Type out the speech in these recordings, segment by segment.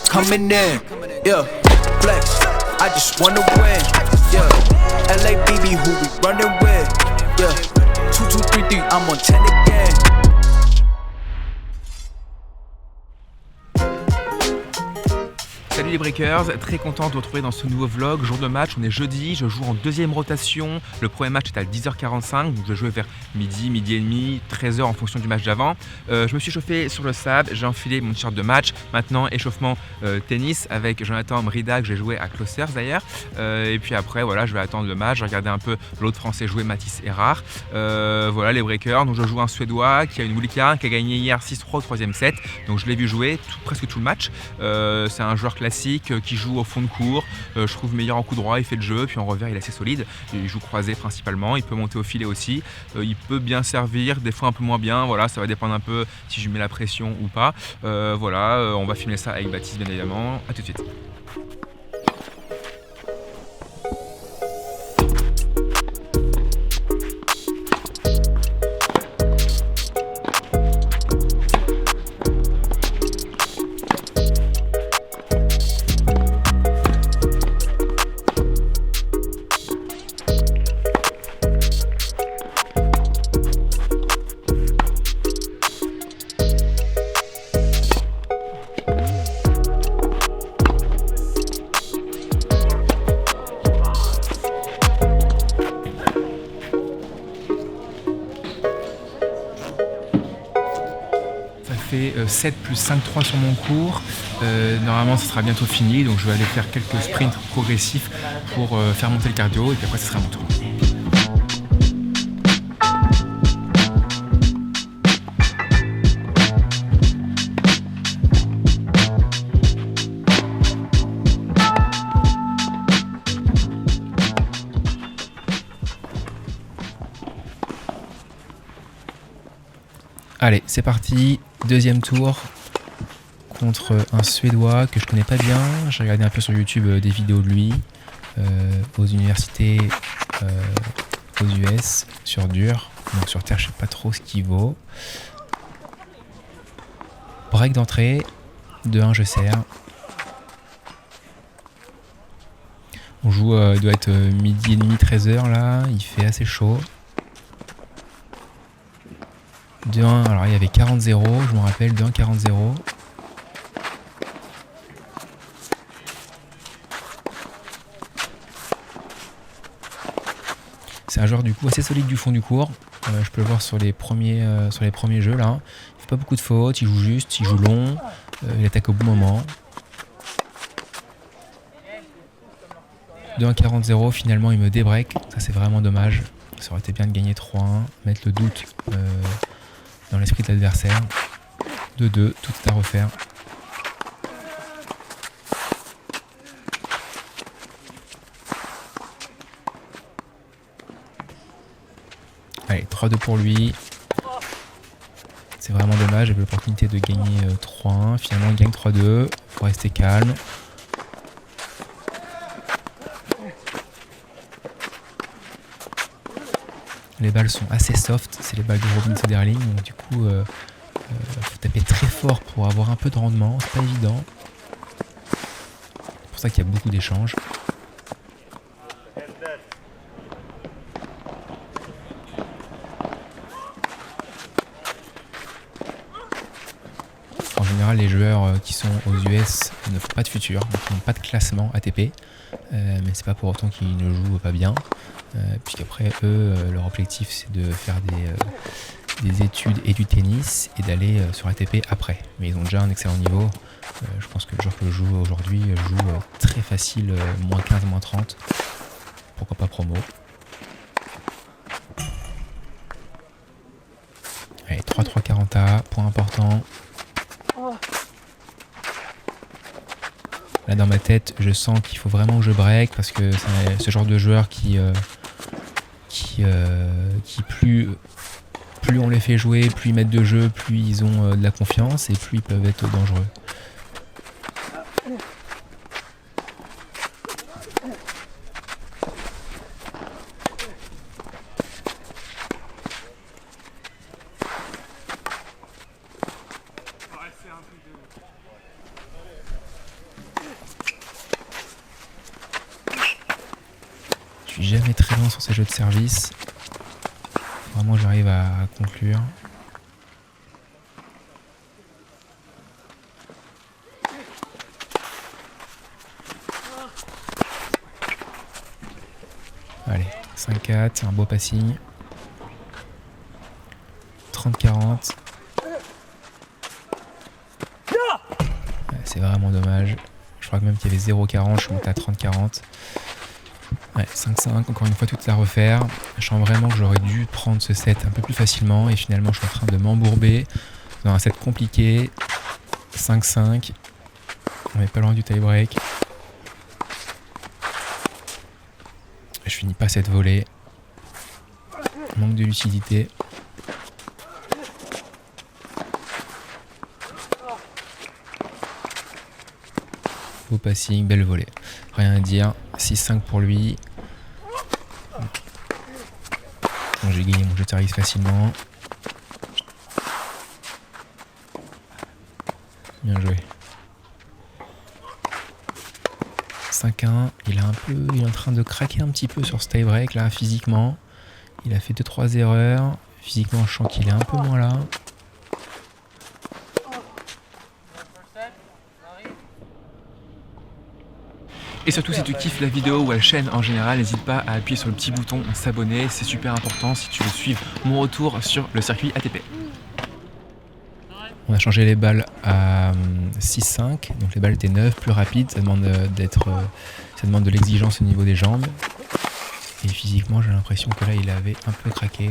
Coming in, yeah, flex, I just wanna win, yeah. LABB, who we running with, yeah. 2, 2, 3, 3, I'm on 10 again. Salut les breakers, très content de vous retrouver dans ce nouveau vlog. Jour de match, on est jeudi, je joue en deuxième rotation. Le premier match est à 10h45, donc je vais jouer vers midi, midi et demi, 13h en fonction du match d'avant. Je me suis chauffé sur le sable, j'ai enfilé mon t-shirt de match. Maintenant, échauffement tennis avec Jonathan Mrida, que j'ai joué à Closers d'ailleurs. Et puis après, voilà, je vais attendre le match. Je vais regarder un peu l'autre français jouer, Mathis Erard. Voilà les breakers, donc je joue un Suédois qui a une wildcard, qui a gagné hier 6-3 au troisième set. Donc je l'ai vu jouer presque tout le match. C'est un joueur classique qui joue au fond de court, je trouve meilleur en coup droit, il fait le jeu, puis en revers il est assez solide, il joue croisé principalement, il peut monter au filet aussi, il peut bien servir, des fois un peu moins bien, voilà, ça va dépendre un peu si je lui mets la pression ou pas. Voilà, on va filmer ça avec Baptiste bien évidemment, à tout de suite. Fait 7 plus 5-3 sur mon cours. Normalement ça sera bientôt fini, donc je vais aller faire quelques sprints progressifs pour faire monter le cardio et puis après ce sera mon tour. Allez, c'est parti, deuxième tour contre un Suédois que je connais pas bien. J'ai regardé un peu sur YouTube des vidéos de lui aux universités aux US sur dur. Donc sur terre, je sais pas trop ce qu'il vaut. Break d'entrée, 2-1, je sers. On joue, il doit être midi et demi, 13h là, il fait assez chaud. 2-1, alors il y avait 40-0, je me rappelle, 2-1, 40-0. C'est un joueur du coup assez solide du fond du court. Je peux le voir sur les premiers jeux là. Il fait pas beaucoup de fautes, il joue juste, il joue long, il attaque au bon moment. 2-1, 40-0, finalement il me débreak, ça c'est vraiment dommage. Ça aurait été bien de gagner 3-1, mettre le doute dans l'esprit de l'adversaire. 2-2, tout est à refaire. Allez, 3-2 pour lui. C'est vraiment dommage, j'avais l'opportunité de gagner 3-1. Finalement, il gagne 3-2. Faut rester calme. Les balles sont assez soft, c'est les balles de Robin Söderling, donc du coup faut taper très fort pour avoir un peu de rendement, c'est pas évident. C'est pour ça qu'il y a beaucoup d'échanges. En général, les joueurs qui sont aux US ne font pas de futur, donc ils n'ont pas de classement ATP, mais c'est pas pour autant qu'ils ne jouent pas bien. Puisqu'après eux, leur objectif c'est de faire des études et du tennis et d'aller sur ATP après. Mais ils ont déjà un excellent niveau. Je pense que le joueur que je joue aujourd'hui joue très facile, moins 15, moins 30. Pourquoi pas promo. Allez, 3-3 40A, point important. Là dans ma tête, je sens qu'il faut vraiment que je break parce que c'est ce genre de joueur qui plus on les fait jouer, plus ils mettent de jeu, plus ils ont de la confiance et plus ils peuvent être dangereux. suis jamais très loin sur ces jeux de service. Vraiment, j'arrive à conclure. Allez, 5-4, c'est un beau passing. 30-40. Ouais, c'est vraiment dommage. Je crois que même qu'il y avait 0-40, je suis monté à 30-40. Ouais, 5-5, encore une fois tout à refaire. Je sens vraiment que j'aurais dû prendre ce set un peu plus facilement et finalement je suis en train de m'embourber dans un set compliqué. 5-5. On n'est pas loin du tie-break. Je finis pas cette volée. Manque de lucidité. Beau passing, belle volée. Rien à dire. 6-5 pour lui. Bon, j'ai gagné mon jeu de service facilement. Bien joué. 5-1. Il est en train de craquer un petit peu sur ce tie-break là, physiquement. Il a fait 2-3 erreurs. Physiquement, je sens qu'il est un peu moins là. Et surtout, si tu kiffes la vidéo ou la chaîne en général, n'hésite pas à appuyer sur le petit bouton s'abonner, c'est super important si tu veux suivre mon retour sur le circuit ATP. On a changé les balles à 6-5, donc les balles étaient neuves, plus rapides, ça demande de l'exigence au niveau des jambes. Et physiquement, j'ai l'impression que là, il avait un peu craqué.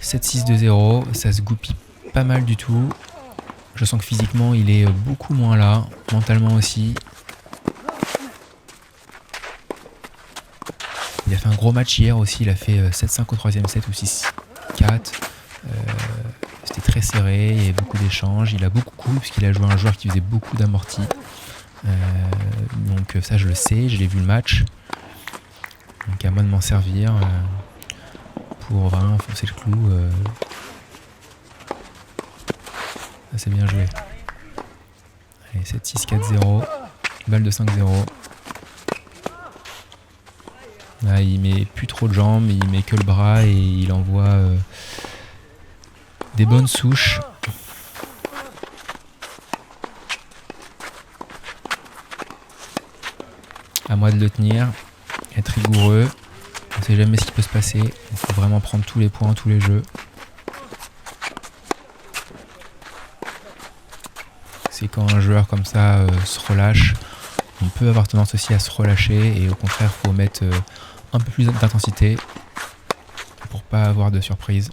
7-6-2-0, ça se goupille pas mal du tout. Je sens que physiquement, il est beaucoup moins là, mentalement aussi. Il a fait un gros match hier aussi, il a fait 7-5 au 3e set ou 6-4. C'était très serré, il y avait beaucoup d'échanges, il a beaucoup cool puisqu'il a joué un joueur qui faisait beaucoup d'amortis. Donc ça je le sais, je l'ai vu le match. Donc à moi de m'en servir pour vraiment enfoncer le clou. Ça c'est bien joué. Allez, 7-6-4-0, balle de 5-0. Là, il met plus trop de jambes, il met que le bras et il envoie des bonnes souches. À moi de le tenir, être rigoureux. On ne sait jamais ce qui peut se passer. Il faut vraiment prendre tous les points, tous les jeux. C'est quand un joueur comme ça se relâche, on peut avoir tendance aussi à se relâcher et au contraire, il faut mettre un peu plus d'intensité pour pas avoir de surprise.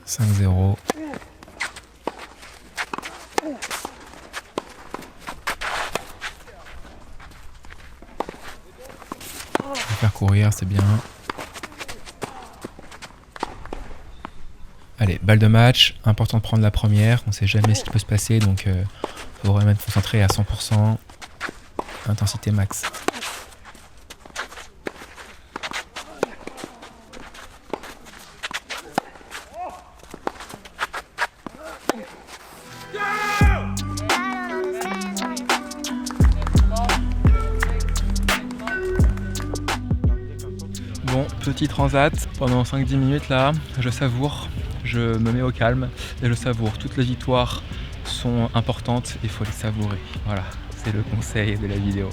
5-0. Faire courir, c'est bien. Allez, balle de match. Important de prendre la première. On sait jamais ce qui peut se passer, donc faut vraiment être concentré à 100%. Intensité max. Bon, petit transat pendant 5-10 minutes là, je savoure, je me mets au calme et je savoure. Toutes les victoires sont importantes, il faut les savourer. Voilà, c'est le conseil de la vidéo.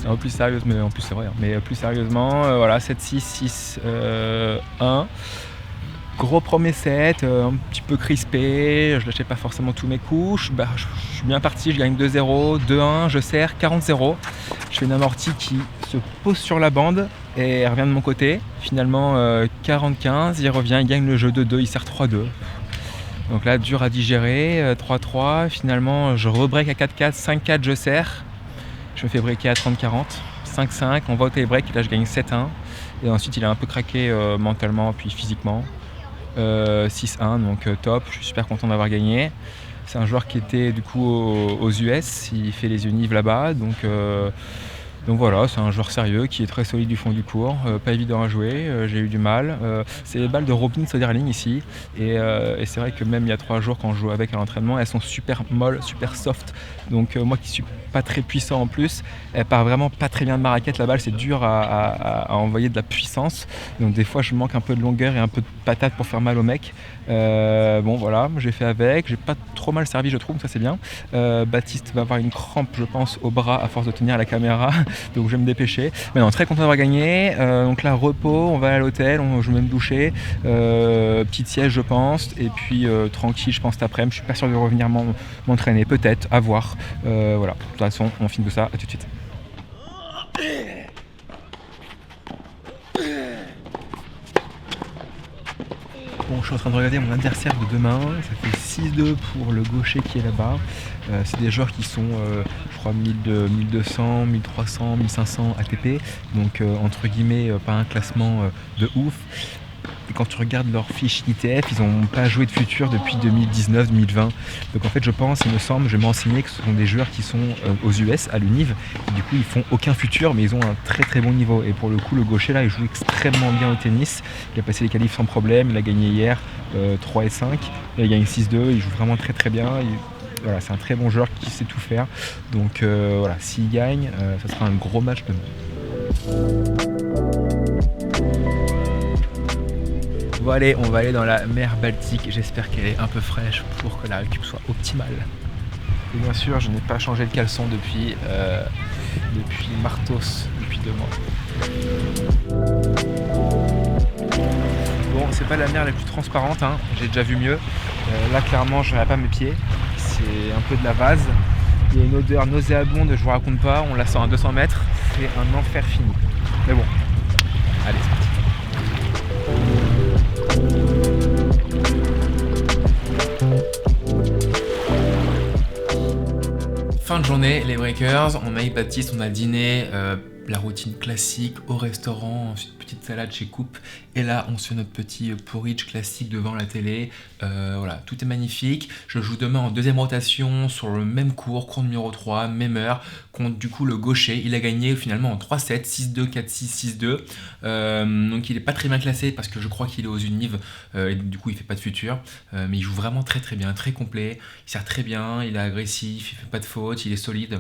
En plus sérieusement, mais en plus c'est vrai, mais plus sérieusement, voilà, 7-6, 6-1. Gros premier set, un petit peu crispé, je lâchais pas forcément tous mes coups, je suis bien parti, je gagne 2-0, 2-1, je sers 40-0. Je fais une amortie qui se pose sur la bande et elle revient de mon côté. Finalement 40-15, il revient, il gagne le jeu 2-2, il sert 3-2. Donc là, dur à digérer, 3-3, finalement je rebreak à 4-4, 5-4, je sers. Je me fais breaker à 30-40, 5-5, on va au tie-break, là je gagne 7-1. Et ensuite il a un peu craqué mentalement puis physiquement. 6-1, donc top, je suis super content d'avoir gagné. C'est un joueur qui était du coup aux US, il fait les unives là-bas, donc Donc voilà, c'est un joueur sérieux qui est très solide du fond du court, pas évident à jouer, j'ai eu du mal. C'est les balles de Robin Soderling ici, et c'est vrai que même il y a 3 jours quand je joue avec à l'entraînement, elles sont super molles, super soft. Donc moi qui suis pas très puissant en plus, elle part vraiment pas très bien de ma raquette, la balle c'est dur à envoyer de la puissance. Donc des fois je manque un peu de longueur et un peu de patate pour faire mal au mec. Bon voilà, j'ai fait avec, j'ai pas trop mal servi je trouve, donc ça c'est bien. Baptiste va avoir une crampe je pense au bras à force de tenir la caméra, donc je vais me dépêcher. Mais non, très content d'avoir gagné. Donc là repos, on va à l'hôtel, je vais me doucher, petite sieste je pense, et puis tranquille je pense cet après-midi. Je suis pas sûr de revenir m'entraîner, peut-être, à voir. Voilà, de toute façon on filme tout ça, à tout de suite. Bon, je suis en train de regarder mon adversaire de demain, ça fait 6-2 pour le gaucher qui est là-bas. C'est des joueurs qui sont, je crois, 1200, 1300, 1500 ATP, donc entre guillemets, pas un classement de ouf. Et quand tu regardes leur fiche ITF, ils n'ont pas joué de futur depuis 2019-2020. Donc en fait, je pense, il me semble, je vais m'enseigner que ce sont des joueurs qui sont aux US, à l'UNIV. Et du coup, ils font aucun futur, mais ils ont un très très bon niveau. Et pour le coup, le gaucher là, il joue extrêmement bien au tennis. Il a passé les qualifs sans problème. Il a gagné hier 3 et 5. Il a gagné 6-2. Il joue vraiment très très bien. Voilà, c'est un très bon joueur qui sait tout faire. Donc voilà, s'il gagne, ça sera un gros match demain. Bon allez, on va aller dans la mer Baltique, j'espère qu'elle est un peu fraîche pour que la récup soit optimale. Et bien sûr, je n'ai pas changé le caleçon depuis Martos, depuis 2 mois. Bon, c'est pas la mer la plus transparente, hein. J'ai déjà vu mieux. Là clairement, je n'aurai pas mes pieds, c'est un peu de la vase. Il y a une odeur nauséabonde, je vous raconte pas, on la sent à 200 mètres, c'est un enfer fini. Mais bon, allez c'est parti. Fin de journée, les Breakers, on a eu Baptiste, on a dîné, la routine classique au restaurant, ensuite petite salade chez Coupe, et là on se fait notre petit porridge classique devant la télé. Voilà, tout est magnifique. Je joue demain en 2e rotation sur le même cours numéro 3, même heure, contre du coup le gaucher. Il a gagné finalement en 3-7, 6-2, 4-6, 6-2. Donc il est pas très bien classé parce que je crois qu'il est aux Univ, et du coup il fait pas de futur, mais il joue vraiment très très bien, très complet, il sert très bien, il est agressif, il fait pas de faute, il est solide.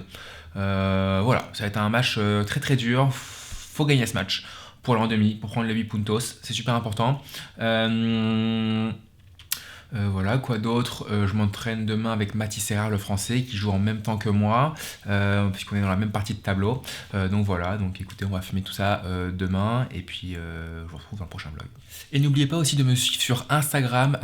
Voilà, ça va être un match très très dur. Faut gagner ce match pour aller en demi, pour prendre les 8 puntos, c'est super important. Voilà, quoi d'autre, je m'entraîne demain avec Mathis Serra, le français, qui joue en même temps que moi, puisqu'on est dans la même partie de tableau. Donc voilà, donc écoutez, on va filmer tout ça demain, et puis je vous retrouve dans le prochain vlog. Et n'oubliez pas aussi de me suivre sur Instagram,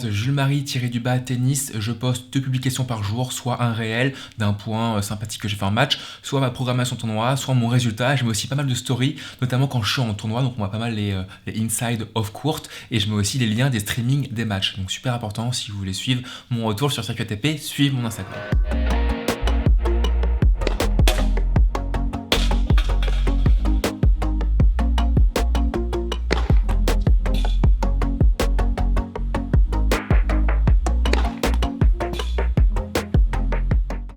@julesmarie_tennis. Je poste 2 publications par jour, soit un réel d'un point sympathique que j'ai fait en match, soit ma programmation tournoi, soit mon résultat. Je mets aussi pas mal de stories, notamment quand je suis en tournoi, donc on voit pas mal les inside off court, et je mets aussi les liens des streamings des matchs. Donc super important, si vous voulez suivre mon retour sur Circuit ATP, suivez mon Instagram.